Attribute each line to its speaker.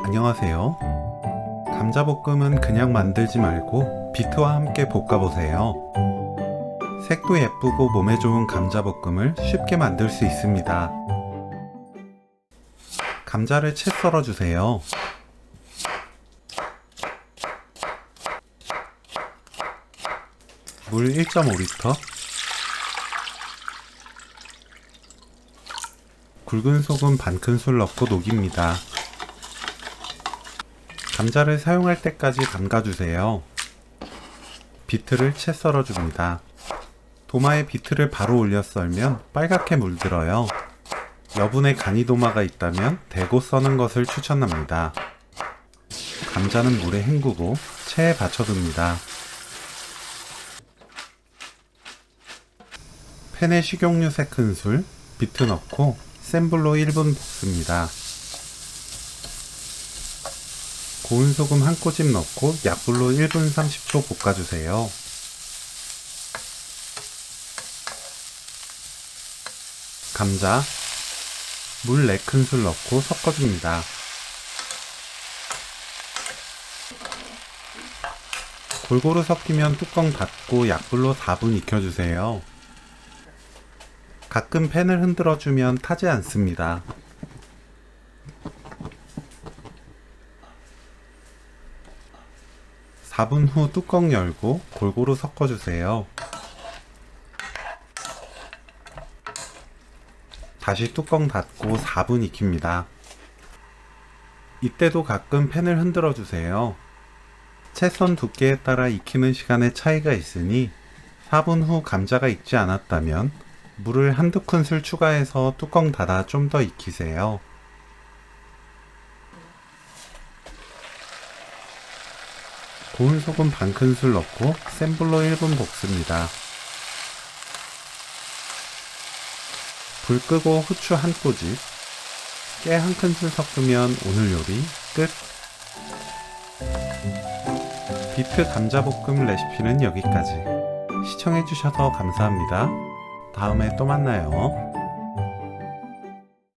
Speaker 1: 안녕하세요. 감자볶음은 그냥 만들지 말고 비트와 함께 볶아보세요. 색도 예쁘고 몸에 좋은 감자볶음을 쉽게 만들 수 있습니다. 감자를 채 썰어주세요. 물 1.5리터, 굵은 소금 반큰술 넣고 녹입니다. 감자를 사용할 때까지 담가주세요. 비트를 채 썰어줍니다. 도마에 비트를 바로 올려 썰면 빨갛게 물들어요. 여분의 가니도마가 있다면 대고 써는 것을 추천합니다. 감자는 물에 헹구고 체에 받쳐둡니다. 팬에 식용유 3큰술, 비트 넣고 센 불로 1분 볶습니다. 고운 소금 한 꼬집 넣고 약불로 1분 30초 볶아주세요. 감자, 물 4큰술 넣고 섞어줍니다. 골고루 섞이면 뚜껑 닫고 약불로 4분 익혀주세요. 가끔 팬을 흔들어주면 타지 않습니다. 4분 후 뚜껑 열고 골고루 섞어주세요. 다시 뚜껑 닫고 4분 익힙니다. 이때도 가끔 팬을 흔들어 주세요. 채선 두께에 따라 익히는 시간에 차이가 있으니 4분 후 감자가 익지 않았다면 물을 한두 큰술 추가해서 뚜껑 닫아 좀 더 익히세요. 고운 소금 반큰술 넣고 센 불로 1분 볶습니다. 불 끄고 후추 한 꼬집, 깨 한 큰술 섞으면 오늘 요리 끝! 비트 감자볶음 레시피는 여기까지. 시청해주셔서 감사합니다. 다음에 또 만나요.